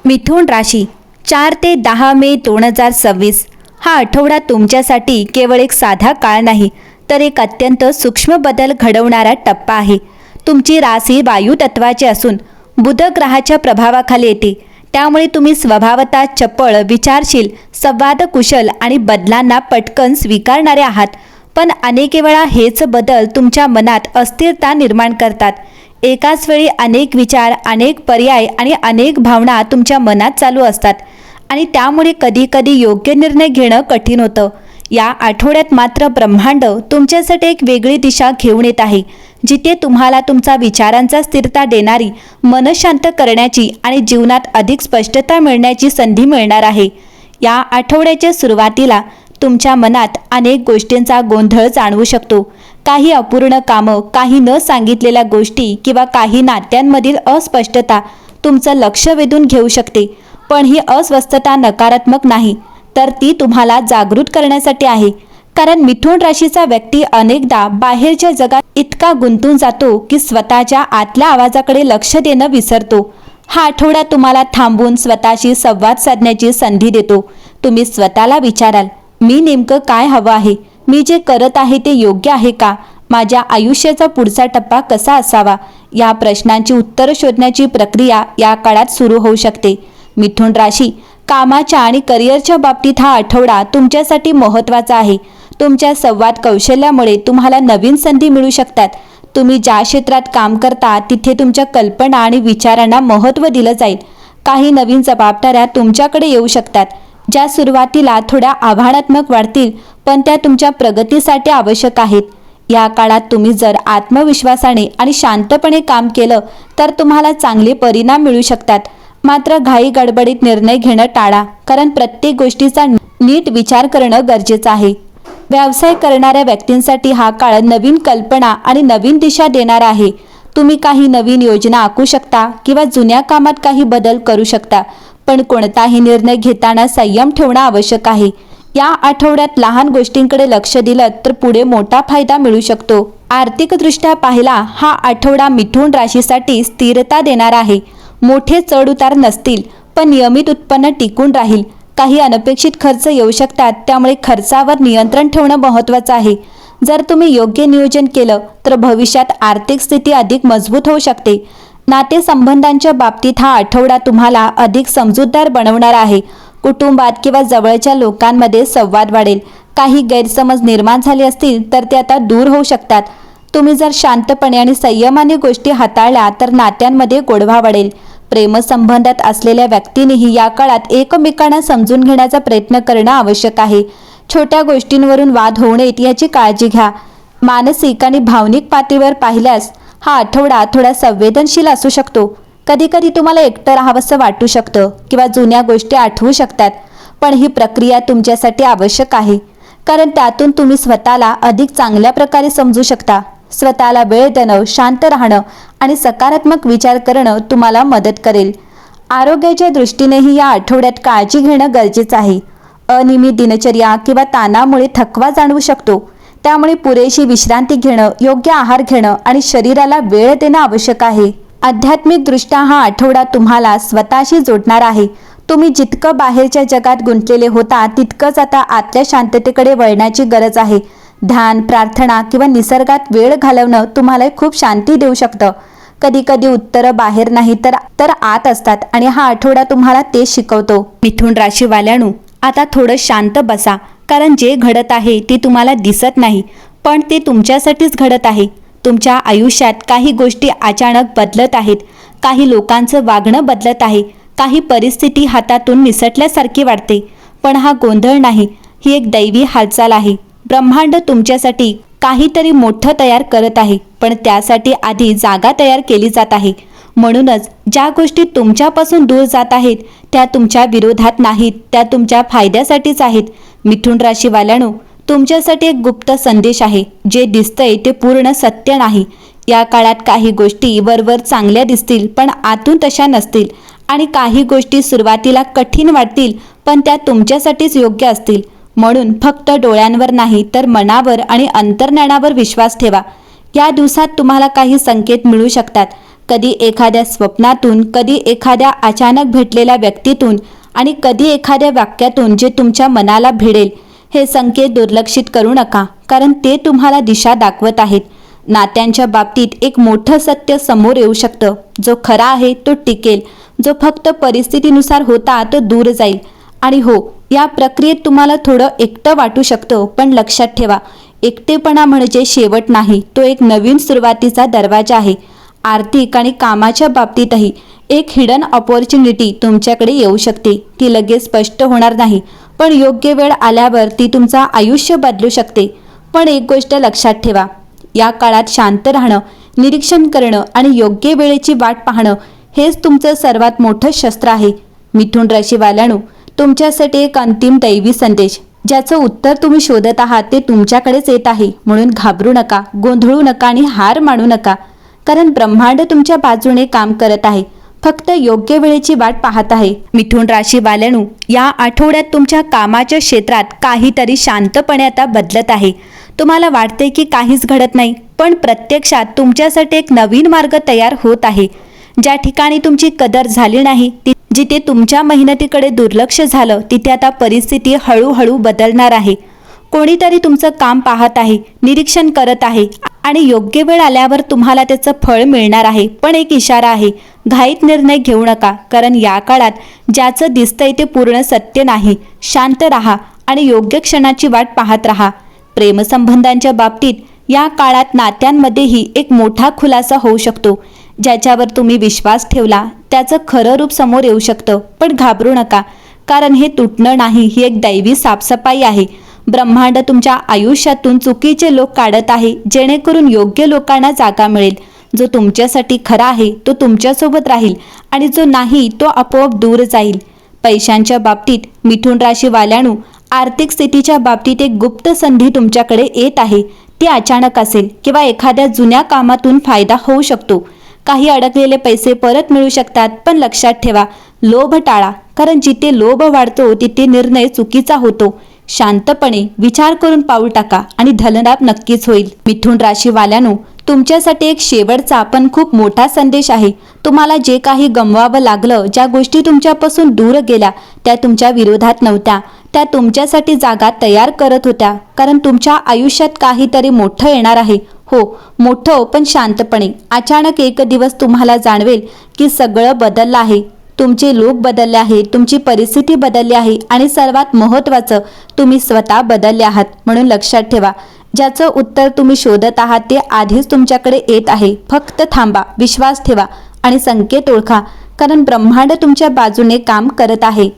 मिथुन राशी 4 ते 10 मे 2026 हा आठवडा तुमच्यासाठी केवळ एक साधा काळ नाही, तर एक अत्यंत सूक्ष्म बदल घडवणारा टप्पा आहे. तुमची राशी वायू तत्वाची असून बुध ग्रहाच्या प्रभावाखाली येते. त्यामुळे तुम्ही स्वभावतः चपळ, विचारशील, संवादकुशल आणि बदलांना पटकन स्वीकारणारे आहात. पण अनेक वेळा हेच बदल तुमच्या मनात अस्थिरता निर्माण करतात. एकाच वेळी अनेक विचार, अनेक पर्याय आणि अनेक भावना तुमच्या मनात चालू असतात आणि त्यामुळे कधीकधी योग्य निर्णय घेणं कठीण होतं. या आठवड्यात मात्र ब्रह्मांड तुमच्यासाठी एक वेगळी दिशा घेऊन येत आहे, जिथे तुम्हाला तुमचा विचारांचा स्थिरता देणारी, मन शांत करण्याची आणि जीवनात अधिक स्पष्टता मिळण्याची संधी मिळणार आहे. या आठवड्याच्या सुरुवातीला तुमच्या मनात अनेक गोष्टींचा गोंधळ जाणवू शकतो. काही अपूर्ण कामं, काही न सांगितलेल्या गोष्टी किंवा काही नात्यांमधील अस्पष्टता तुमचं लक्ष वेधून घेऊ शकते. पण ही अस्वस्थता नकारात्मक नाही, तर ती तुम्हाला जागृत करण्यासाठी आहे. कारण मिथुन राशीचा व्यक्ती अनेकदा बाहेरच्या जगात इतका गुंतून जातो की स्वतःच्या आतल्या आवाजाकडे लक्ष देणं विसरतो. हा आठवडा तुम्हाला थांबून स्वतःशी संवाद साधण्याची संधी देतो. तुम्ही स्वतःला विचाराल, मी नेमकं काय हवं आहे? मी जे करत आहे ते योग्य आहे का? माझ्या आयुष्याचा पुढचा टप्पा कसा असावा? या प्रश्नांची उत्तरं शोधण्याची प्रक्रिया या काळात सुरू होऊ शकते. मिथुन राशी, कामाच्या आणि करिअरच्या बाबतीत हा आठवडा तुमच्यासाठी महत्त्वाचा आहे. तुमच्या संवाद कौशल्यामुळे तुम्हाला नवीन संधी मिळू शकतात. तुम्ही ज्या क्षेत्रात काम करता तिथे तुमच्या कल्पना आणि विचारांना महत्त्व दिलं जाईल. काही नवीन जबाबदाऱ्या तुमच्याकडे येऊ शकतात, ज्या सुरुवातीला थोड्या आव्हानात्मक वाटतील, पण त्या तुमच्या प्रगतीसाठी आवश्यक आहेत. या काळात तुम्ही जर आत्मविश्वासाने आणि शांतपणे काम केलं तर तुम्हाला चांगले परिणाम मिळू शकतात. मात्र घाई गडबडीत निर्णय घेणं टाळा, कारण प्रत्येक गोष्टीचा नीट विचार करणं गरजेचं आहे. व्यवसाय करणाऱ्या व्यक्तींसाठी हा काळ नवीन कल्पना आणि नवीन दिशा देणारा आहे. तुम्ही काही नवीन योजना आखू शकता किंवा जुन्या कामात काही बदल करू शकता, पण कोणताही निर्णय घेताना संयम ठेवणं आवश्यक आहे. या आठवड्यात लहान गोष्टींकडे लक्ष दिलं तर पुढे मोठा फायदा मिळू शकतो. आर्थिकदृष्ट्या पाहिला हा आठवडा मिथुन राशीसाठी स्थिरता देणारा आहे. मोठे चढउतार नसतील, पण नियमित उत्पन्न टिकून राहील. काही अनपेक्षित खर्च येऊ शकतात, त्यामुळे खर्चावर नियंत्रण ठेवणं महत्त्वाचं आहे. जर तुम्ही योग्य नियोजन केलं तर भविष्यात आर्थिक स्थिती अधिक मजबूत होऊ शकते. नातेसंबंधांच्या बाबतीत हा आठवडा तुम्हाला अधिक समजूतदार बनवणार आहे. कुटुंबात किंवा जवळच्या लोकांमध्ये संवाद वाढेल. काही गैरसमज निर्माण झाले असतील तर ते आता दूर होऊ शकतात. तुम्ही जर शांतपणे आणि संयमाने गोष्टी हाताळल्या तर नात्यांमध्ये गोडवा वाढेल. प्रेमसंबंधात असलेल्या व्यक्तींनीही या काळात एकमेकांना समजून घेण्याचा प्रयत्न करणं आवश्यक आहे. छोट्या गोष्टींवरून वाद होऊ नयेत याची काळजी घ्या. मानसिक आणि भावनिक पातळीवर पाहिल्यास हा आठवडा थोडा संवेदनशील असू शकतो. कधीकधी तुम्हाला एकटं राहावंसं वाटू शकतं किंवा जुन्या गोष्टी आठवू शकतात, पण ही प्रक्रिया तुमच्यासाठी आवश्यक आहे, कारण त्यातून तुम्ही स्वतःला अधिक चांगल्या प्रकारे समजू शकता. स्वतःला वेळ देणं, शांत राहणं आणि सकारात्मक विचार करणं तुम्हाला मदत करेल. आरोग्याच्या दृष्टीनेही या आठवड्यात काळजी घेणं गरजेचं आहे. अनियमित दिनचर्या किंवा ताणामुळे थकवा जाणवू शकतो. त्यामुळे पुरेशी विश्रांती घेणं, योग्य आहार घेणं आणि शरीराला वेळ देणं आवश्यक आहे. आध्यात्मिकदृष्ट्या हा आठवडा तुम्हाला स्वतःशी जोडणार आहे. तुम्ही जितकं बाहेरच्या जगात गुंतलेले होता तितकंच आता आतल्या शांततेकडे वळण्याची गरज आहे. ध्यान, प्रार्थना किंवा निसर्गात वेळ घालवणं तुम्हाला खूप शांती देऊ शकतं. कधीकधी उत्तरं बाहेर नाही तर आत असतात आणि हा आठवडा तुम्हाला तेच शिकवतो. मिथुन राशीवाल्यांनो, आता थोडं शांत बसा, कारण जे घडत आहे ते तुम्हाला दिसत नाही, पण ते तुमच्यासाठीच घडत आहे. तुमच्या आयुष्यात काही गोष्टी अचानक बदलत आहेत. काही लोकांचं वागणं बदलत आहे. काही परिस्थिती हातातून निसटल्यासारखी वाटते. पण हा गोंधळ नाही, ही एक दैवी हालचाल आहे. ब्रह्मांड तुमच्यासाठी काहीतरी मोठं तयार करत आहे, पण त्यासाठी आधी जागा तयार केली जात आहे. म्हणूनच ज्या गोष्टी तुमच्यापासून दूर जात आहेत त्या तुमच्या विरोधात नाहीत, त्या तुमच्या फायद्यासाठीच आहेत. मिथुन राशीवाल्यांनो, तुमच्यासाठी एक गुप्त संदेश आहे. जे दिसतंय ते पूर्ण सत्य नाही. या काळात काही गोष्टी वरवर चांगल्या दिसतील, पण आतून तशा नसतील. आणि काही गोष्टी सुरुवातीला कठीण वाटतील, पण त्या तुमच्यासाठीच योग्य असतील. म्हणून फक्त डोळ्यांवर नाही तर मनावर आणि अंतर्ज्ञानावर विश्वास ठेवा. या दिवसात तुम्हाला काही संकेत मिळू शकतात. कधी एखाद्या स्वप्नातून, कधी एखाद्या अचानक भेटलेल्या व्यक्तीतून आणि कधी एखाद्या वाक्यातून जे तुमच्या मनाला भिडेल. हे संकेत दुर्लक्षित करू नका, कारण ते तुम्हाला दिशा दाखवत आहेत. नात्यांच्या बाबतीत एक मोठं सत्य समोर येऊ शकतं. जो खरा आहे तो टिकेल, जो फक्त परिस्थितीनुसार होता तो दूर जाईल. आणि हो, या प्रक्रियेत तुम्हाला थोडं एकटं वाटू शकतं, पण लक्षात ठेवा, एकटेपणा म्हणजे शेवट नाही, तो एक नवीन सुरुवातीचा दरवाजा आहे. आर्थिक आणि कामाच्या बाबतीतही एक हिडन ऑपॉर्च्युनिटी तुमच्याकडे येऊ शकते. ती लगेच स्पष्ट होणार नाही, पण योग्य वेळ आल्यावर ती तुमचं आयुष्य बदलू शकते. पण एक गोष्ट लक्षात ठेवा, या काळात शांत राहणं, निरीक्षण करणं आणि योग्य वेळेची वाट पाहणं हेच तुमचं सर्वात मोठं शस्त्र आहे. मिथुन राशीवाल्यांनो, तुमच्यासाठी एक अंतिम दैवी संदेश, ज्याचं उत्तर तुम्ही शोधत आहात ते तुमच्याकडेच येत आहे. म्हणून घाबरू नका, गोंधळू नका आणि हार मानू नका, कारण ब्रह्मांड तुमच्या बाजूने काम करत आहे. फक्त योग्य वेळेची वाट पाहत आहे. मिथुन राशीवाल्यांनो, या आठवड्यात तुमच्या कामाच्या क्षेत्रात काहीतरी शांतपणे आता बदलत आहे. तुम्हाला वाटते की काहीच घडत नाही, पण प्रत्यक्षात तुमच्यासाठी एक नवीन मार्ग तयार होत आहे. ज्या ठिकाणी तुमची कदर झाली नाही, जिथे तुमच्या मेहनतीकडे दुर्लक्ष झालं, तिथे आता परिस्थिती हळूहळू बदलणार आहे. कोणीतरी तुमचं काम पाहत आहे, निरीक्षण करत आहे आणि योग्य वेळ आल्यावर तुम्हाला त्याचं फळ मिळणार आहे. पण एक इशारा आहे, घाईत निर्णय घेऊ नका, कारण या काळात ज्याचं दिसतंय ते पूर्ण सत्य नाही. शांत राहा आणि योग्य क्षणाची वाट पाहत राहा. प्रेमसंबंधांच्या बाबतीत या काळात नात्यांमध्येही एक मोठा खुलासा होऊ शकतो. ज्याच्यावर तुम्ही विश्वास ठेवला त्याचं खरं रूप समोर येऊ शकतं. पण घाबरू नका, कारण हे तुटणं नाही, ही एक दैवी साफसफाई आहे. ब्रह्मांड तुमच्या आयुष्यातून चुकीचे लोक काढत आहे, जेणेकरून योग्य लोकांना जागा मिळेल. जो तुमच्यासाठी खरा आहे तो तुमच्यासोबत राहील आणि जो नाही तो आपोआप दूर जाईल. पैशांच्या बाबतीत मिथुन राशीवाल्यांनो, आर्थिक स्थितीच्या बाबतीत एक गुप्त संधी तुमच्याकडे येत आहे. ती अचानक असेल किंवा एखाद्या जुन्या कामातून फायदा होऊ शकतो. काही अडकलेले पैसे परत मिळू शकतात. पण लक्षात ठेवा, लोभ टाळा, कारण जिथे लोभ वाढतो तिथे निर्णय चुकीचा होतो. शांतपणे विचार करून पाऊल टाका आणि धनलाभ नक्कीच होईल. मिथुन राशीवाल्यांनो, तुमच्यासाठी एक शेवटचा पण खूप मोठा संदेश आहे. तुम्हाला जे काही गमवावं लागलं, ज्या गोष्टी तुमच्यापासून दूर गेल्या, त्या तुमच्या विरोधात नव्हत्या, त्या तुमच्यासाठी जागा तयार करत होत्या. कारण तुमच्या आयुष्यात काहीतरी मोठं येणार आहे. हो, मोठं, पण शांतपणे. अचानक एक दिवस तुम्हाला जाणवेल की सगळं बदललं आहे. तुमचे लोक बदलले आहेत, तुमची परिस्थिती बदलली आहे आणि सर्वात महत्त्वाचं, तुम्ही स्वतः बदलले आहात. म्हणून लक्षात ठेवा, ज्याचं उत्तर तुम्ही शोधत आहात ते आधीच तुमच्याकडे येत आहे. फक्त थांबा, विश्वास ठेवा आणि संकेत ओळखा, कारण ब्रह्मांड तुमच्या बाजूने काम करत आहे.